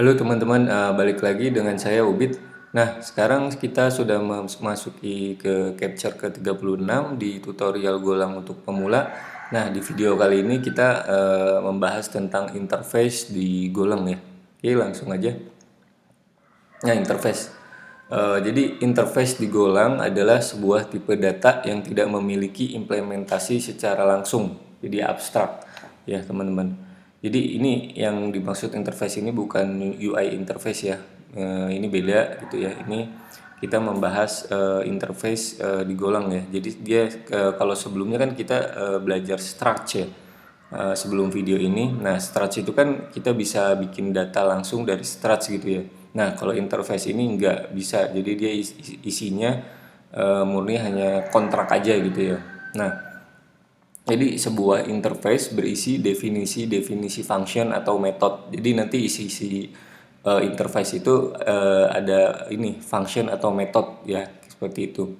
Halo teman-teman, balik lagi dengan saya Ubid. Nah, sekarang kita sudah memasuki ke capture ke-36 di tutorial Golang untuk pemula. Nah, di video kali ini kita membahas tentang interface di Golang ya. Oke, langsung aja. Nah, interface. Jadi interface di Golang adalah sebuah tipe data yang tidak memiliki implementasi secara langsung, jadi abstrak ya teman-teman. Jadi ini yang dimaksud interface ini bukan UI interface ya. Ini beda gitu ya. Ini kita membahas interface di Golang ya. Jadi dia kalau sebelumnya kan kita belajar struct ya. Sebelum video ini. Nah, struts itu kan kita bisa bikin data langsung dari struts gitu ya. Nah, kalau interface ini nggak bisa. Jadi dia isinya murni hanya kontrak aja gitu ya. Nah, jadi sebuah interface berisi definisi-definisi function atau metode. Jadi nanti isi-isi interface itu ada ini function atau metode ya, seperti itu.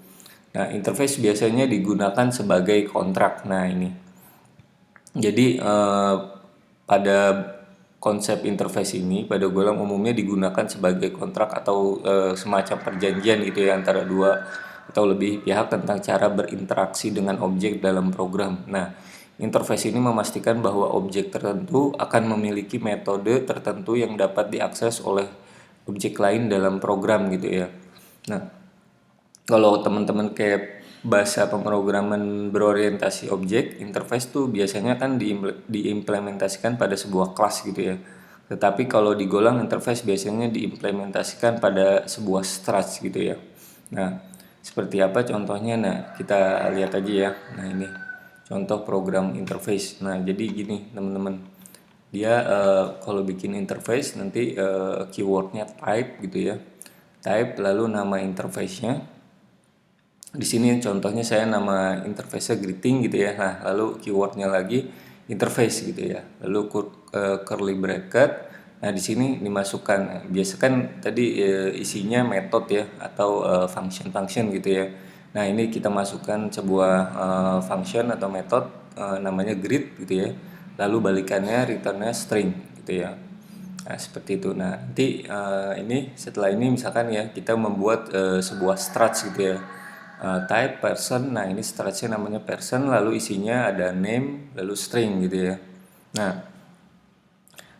Nah, interface biasanya digunakan sebagai kontrak. Nah, ini jadi pada konsep interface ini pada Golang umumnya digunakan sebagai kontrak atau semacam perjanjian gitu ya antara dua atau lebih pihak tentang cara berinteraksi dengan objek dalam program. Nah, interface ini memastikan bahwa objek tertentu akan memiliki metode tertentu yang dapat diakses oleh objek lain dalam program gitu ya. Nah, kalau teman-teman kayak bahasa pemrograman berorientasi objek, interface tuh biasanya kan diimplementasikan pada sebuah kelas gitu ya. Tetapi kalau di Golang interface biasanya diimplementasikan pada sebuah struct gitu ya. Nah, seperti apa contohnya? Nah, kita lihat aja ya. Nah, ini contoh program interface. Nah, jadi gini teman-teman. Dia kalau bikin interface nanti keywordnya type gitu ya. Type lalu nama interface-nya. Di sini contohnya saya nama interface greeting gitu ya. Nah, lalu keywordnya lagi interface gitu ya. Lalu curly bracket. Nah, di sini dimasukkan. Biasa kan tadi isinya metode ya atau function-function gitu ya. Nah, ini kita masukkan sebuah function atau metode namanya greet gitu ya. Lalu balikannya returnnya string gitu ya. Nah, seperti itu. Nah, nanti ini setelah ini misalkan ya kita membuat sebuah struct gitu ya. Type person. Nah, ini structure namanya person lalu isinya ada name lalu string gitu ya. Nah,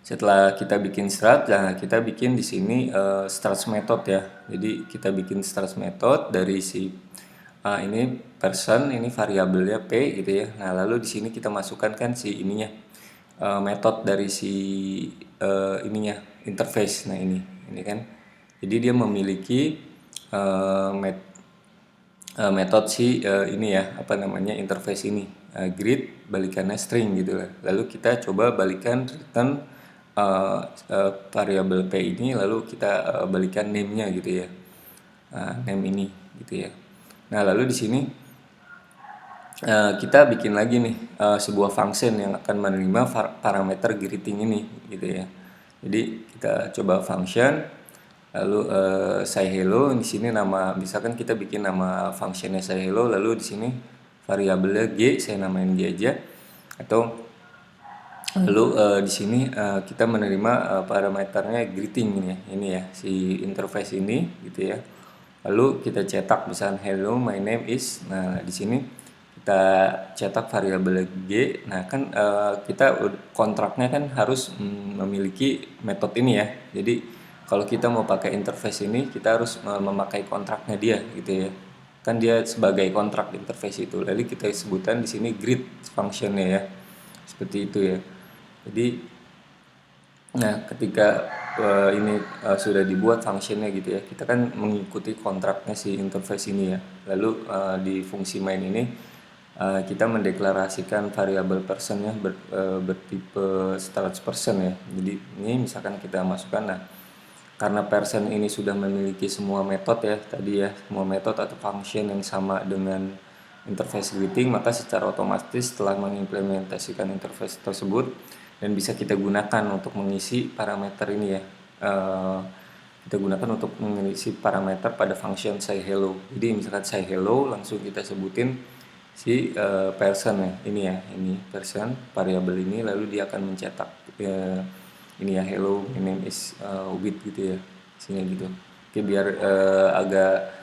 setelah kita bikin struct, nah kita bikin di sini struct method ya. Jadi kita bikin struct method dari si ini person, ini variabelnya p gitu ya. Nah, lalu di sini kita masukkan kan si ininya method dari si ininya interface. Nah, ini kan. Jadi dia memiliki metode si ini ya apa namanya interface ini greet balikannya string gitu lah. Lalu kita coba balikan return variabel p ini lalu kita balikan name-nya gitu ya. Name ini gitu ya. Nah, lalu di sini kita bikin lagi nih sebuah function yang akan menerima parameter greeting ini gitu ya. Jadi kita coba function lalu say hello. Di sini nama misalkan kita bikin nama functionnya say hello lalu di sini variabelnya g saya namain g aja atau lalu di sini kita menerima parameternya greeting ini ya si interface ini gitu ya. Lalu kita cetak misalnya hello my name is. Nah, di sini kita cetak variabel g. Nah, kan kita kontraknya kan harus memiliki metode ini ya. Jadi kalau kita mau pakai interface ini kita harus memakai kontraknya dia gitu ya. Kan dia sebagai kontrak interface itu. Lalu kita sebutkan di sini greet functionnya ya. Seperti itu ya. Jadi nah, ketika ini sudah dibuat functionnya gitu ya, kita kan mengikuti kontraknya si interface ini ya. Lalu di fungsi main ini kita mendeklarasikan variabel personnya bertipe struct person ya. Jadi ini misalkan kita masukkan, nah karena person ini sudah memiliki semua metode ya tadi ya, semua metode atau function yang sama dengan interface greeting, maka secara otomatis telah mengimplementasikan interface tersebut dan bisa kita gunakan untuk mengisi parameter ini ya. Kita gunakan untuk mengisi parameter pada function say hello. Jadi misalkan say hello langsung kita sebutin si person ya, ini person variabel ini lalu dia akan mencetak ini ya, hello my name is Ubid gitu ya, sini gitu. Oke, biar agak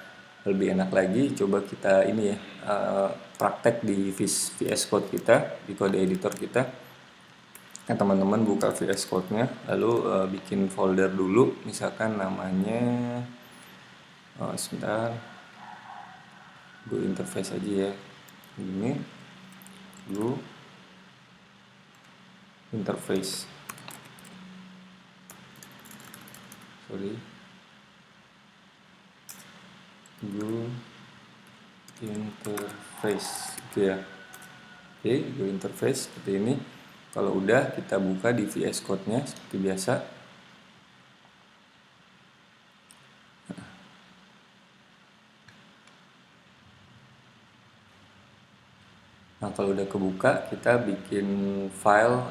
lebih enak lagi, coba kita ini ya, praktek di VS Code kita, di kode editor kita. Nah, teman-teman buka VS Code-nya, lalu bikin folder dulu, misalkan namanya sebentar, Go interface aja ya, ini Go interface, sorry, Go interface gitu ya. Oke, Go interface seperti ini. Kalau udah, kita buka di VS Code-nya seperti biasa. Nah, kalau udah kebuka, kita bikin file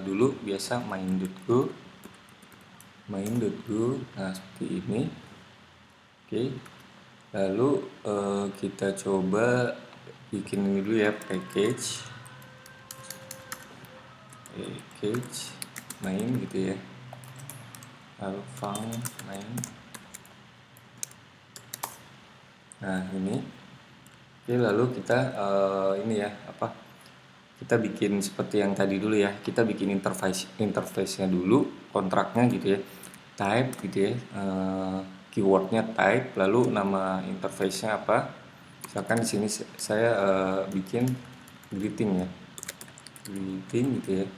dulu, biasa main.go. Nah, seperti ini. Oke, lalu kita coba bikin ini dulu ya, package main gitu ya, lalu func main. Nah, ini. Oke, lalu kita ini ya, kita bikin seperti yang tadi dulu ya, kita bikin interface-nya dulu, kontraknya gitu ya, type gitu ya, keywordnya type, lalu nama interface-nya apa. Misalkan di sini saya bikin greeting ya, greeting gitu ya.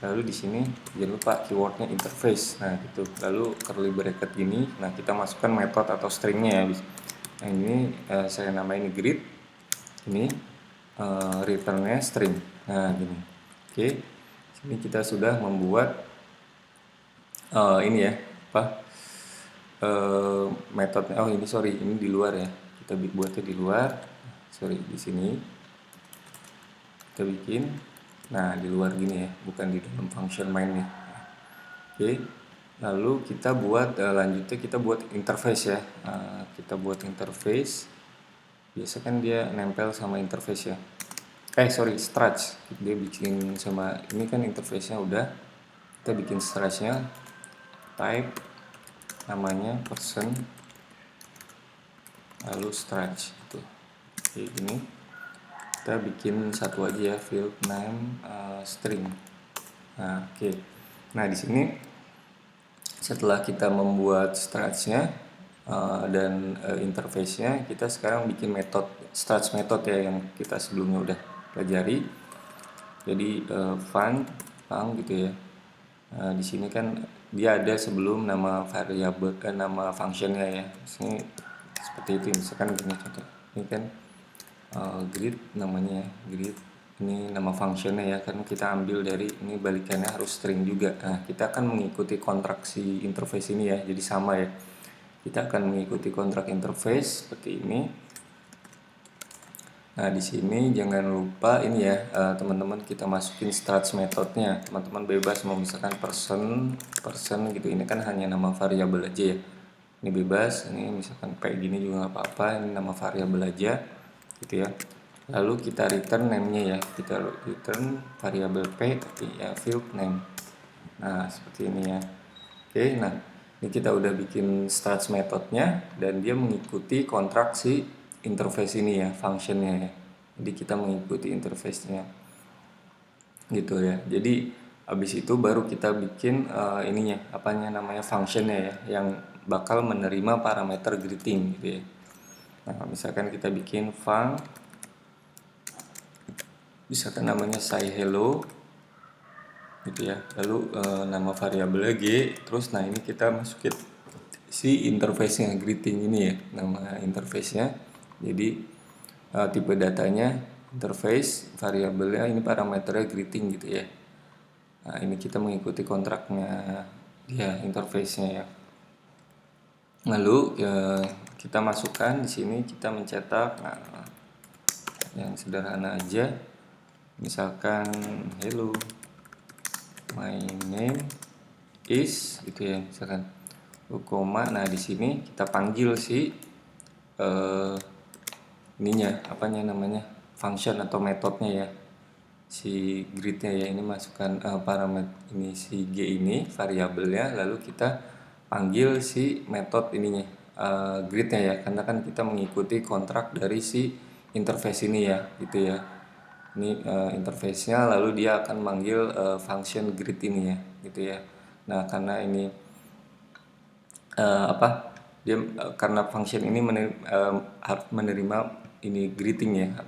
Lalu di sini jangan lupa keywordnya interface, nah gitu. Lalu curly bracket gini, nah kita masukkan metode atau stringnya ya. Nah, ini saya namain greet, ini returnnya string. Nah gini. Oke, sini kita sudah membuat ini ya, metodenya. Oh ini sorry, ini di luar ya, kita buatnya di luar, sorry, di sini kita bikin. Nah, di luar gini ya, bukan di dalam function main nih. Oke, lalu kita buat lanjutnya kita buat interface ya. Kita buat interface. Biasa kan dia nempel sama interface ya. Sorry, struts. Dia bikin sama ini kan interface-nya udah. Kita bikin struts-nya, type namanya person, lalu struts gitu. Oke, gini. Kita bikin satu aja ya, field name string. Nah, oke. Nah, di sini setelah kita membuat struts-nya dan interface-nya, kita sekarang bikin metode struts method ya, yang kita sebelumnya udah pelajari. Jadi func gitu ya. Di sini kan dia ada sebelum nama variabel nama functionnya ya. Sini seperti itu, misalkan gini contoh. Ini kan greet namanya, greet, ini nama functionnya ya, kan kita ambil dari ini, balikannya harus string juga. Nah, kita akan mengikuti kontrak si interface ini ya, jadi sama ya, kita akan mengikuti kontrak interface seperti ini. Nah, di sini jangan lupa ini ya, teman-teman, kita masukin struts metodenya. Teman-teman bebas mau misalkan person gitu, ini kan hanya nama variabel aja ya, ini bebas. Ini misalkan kayak gini juga nggak apa-apa, ini nama variabel aja gitu ya. Lalu kita return name-nya ya, kita return variabel p ya, field name. Nah, seperti ini ya. Oke, nah ini kita udah bikin struts metodenya, dan dia mengikuti kontrak si interface ini ya, functionnya ya. Jadi kita mengikuti interface-nya gitu ya. Jadi habis itu baru kita bikin ininya, namanya functionnya ya, yang bakal menerima parameter greeting gitu ya. Nah, misalkan kita bikin func, misalkan namanya say hello gitu ya, lalu nama variabelnya g, terus nah ini kita masukin si interface-nya, greeting ini ya, nama interface-nya. Jadi tipe datanya interface, variabelnya ini parameternya greeting gitu ya. Nah, ini kita mengikuti kontraknya dia, interface-nya ya. Lalu kita masukkan di sini, kita mencetak yang sederhana aja, misalkan hello my name is gitu ya, misalkan koma. Nah, di sini kita panggil si ininya, namanya function atau metodenya ya. si gridnya ya. Ini masukkan parameter ini, si G ini variabelnya, lalu kita panggil si metode ininya, gridnya ya, karena kan kita mengikuti kontrak dari si interface ini ya gitu ya. Ini interface-nya, lalu dia akan manggil function grid ini ya gitu ya. Nah karena ini dia karena function ini harus menerima ini greeting ya,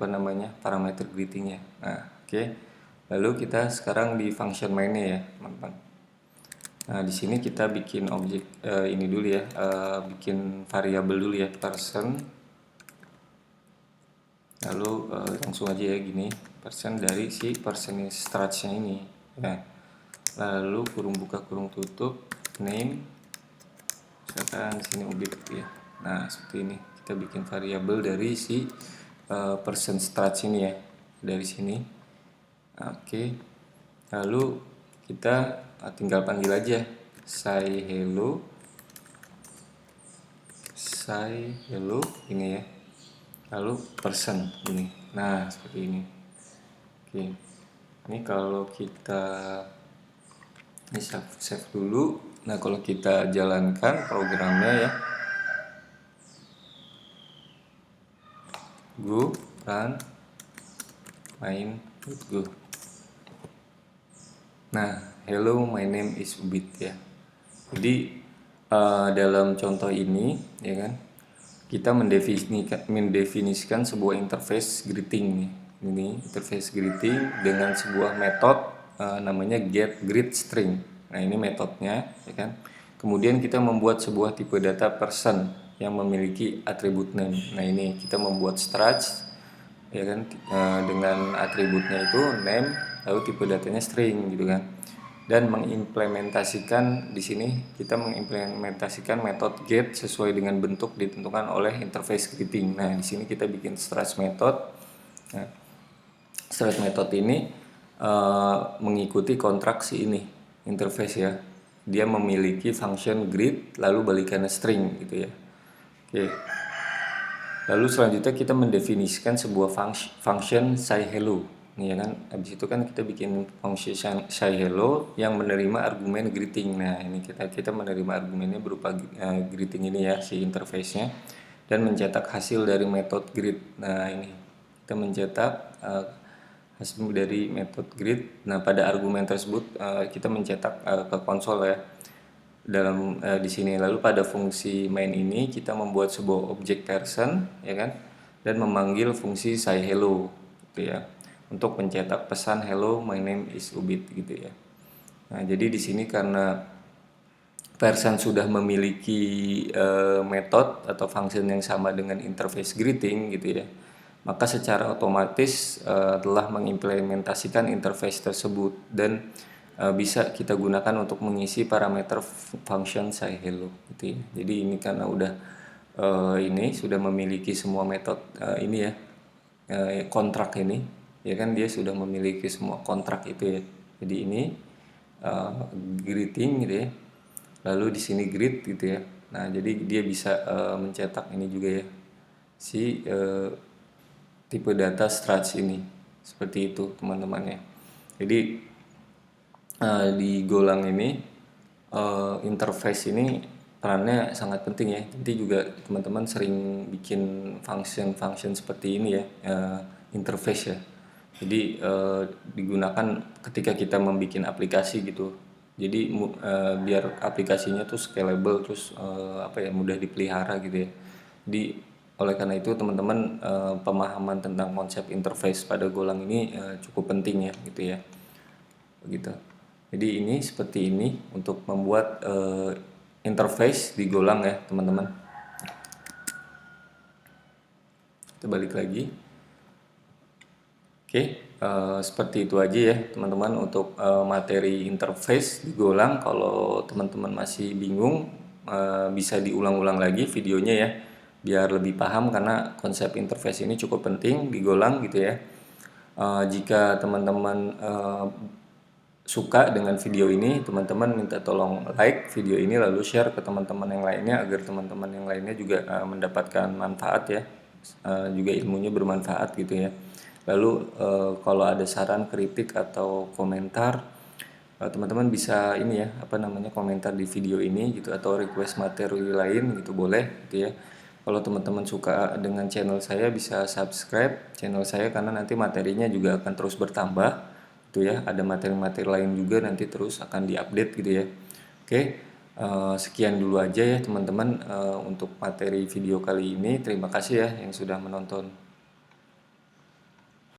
parameter greetingnya. Nah oke. Lalu kita sekarang di function mainnya ya teman-teman. Nah di sini kita bikin objek ini dulu ya, bikin variabel dulu ya, person. Lalu langsung aja ya gini, person dari si person struct-nya ini ya. Lalu kurung buka kurung tutup, name, misalkan di sini ubit ya. Nah seperti ini kita bikin variabel dari si person struct ini ya, dari sini. Oke. Lalu kita tinggal panggil aja say hello ini ya, lalu person ini. Nah seperti ini. Oke, ini kalau kita ini save dulu. Nah kalau kita jalankan programnya ya, go run main go. Nah hello my name is Ubit ya. Jadi dalam contoh ini ya kan, kita mendefinisikan sebuah interface greeting nih. Ini interface greeting dengan sebuah metode namanya getGreetString. Nah ini metodenya ya kan. Kemudian kita membuat sebuah tipe data person yang memiliki atribut name. Nah ini kita membuat struct ya kan, dengan atributnya itu name, lalu tipe datanya string gitu kan. Dan mengimplementasikan di sini kita mengimplementasikan metode get sesuai dengan bentuk ditentukan oleh interface greeting. Nah, di sini kita bikin struct method. Nah, struct method ini mengikuti kontrak si ini interface ya. Dia memiliki function greet lalu balikannya string gitu ya. Oke. Lalu selanjutnya kita mendefinisikan sebuah function say hello. Nih ya kan, habis itu kan kita bikin function say hello yang menerima argumen greeting. Nah ini kita menerima argumennya berupa greeting ini ya, si interface-nya, dan mencetak hasil dari metode greet. Nah ini kita mencetak hasil dari metode greet. Nah pada argumen tersebut kita mencetak ke konsol ya, dalam di sini. Lalu pada fungsi main ini kita membuat sebuah objek person ya kan, dan memanggil fungsi say hello gitu ya, untuk mencetak pesan hello my name is Ubit gitu ya. Nah jadi di sini karena person sudah memiliki metode atau function yang sama dengan interface greeting gitu ya, maka secara otomatis telah mengimplementasikan interface tersebut dan bisa kita gunakan untuk mengisi parameter function say hello gitu ya. Jadi ini karena udah ini sudah memiliki semua metode ini ya, kontrak ini ya kan, dia sudah memiliki semua kontrak itu ya. Jadi ini greeting gitu ya, lalu di sini greet gitu ya. Nah jadi dia bisa mencetak ini juga ya, si tipe data struct ini, seperti itu teman-teman ya. Jadi di Golang ini interface ini perannya sangat penting ya. Nanti juga teman-teman sering bikin function seperti ini ya, interface ya. Jadi digunakan ketika kita membuat aplikasi gitu. Jadi biar aplikasinya tuh scalable, terus mudah dipelihara gitu ya. Jadi oleh karena itu teman-teman pemahaman tentang konsep interface pada Golang ini cukup penting ya gitu ya. Begitu. Jadi ini seperti ini untuk membuat interface di Golang ya teman-teman. Kita balik lagi. Oke, seperti itu aja ya teman-teman untuk materi interface di Golang. Kalau teman-teman masih bingung, bisa diulang-ulang lagi videonya ya, biar lebih paham, karena konsep interface ini cukup penting di Golang gitu ya. Jika teman-teman suka dengan video ini, teman-teman minta tolong like video ini lalu share ke teman-teman yang lainnya, agar teman-teman yang lainnya juga mendapatkan manfaat ya, juga ilmunya bermanfaat gitu ya. Lalu kalau ada saran, kritik atau komentar, teman-teman bisa ini ya, apa namanya, komentar di video ini gitu, atau request materi lain gitu boleh gitu ya. Kalau teman-teman suka dengan channel saya bisa subscribe channel saya, karena nanti materinya juga akan terus bertambah gitu ya. Ada materi-materi lain juga nanti terus akan diupdate gitu ya. Oke, sekian dulu aja ya teman-teman untuk materi video kali ini. Terima kasih ya yang sudah menonton.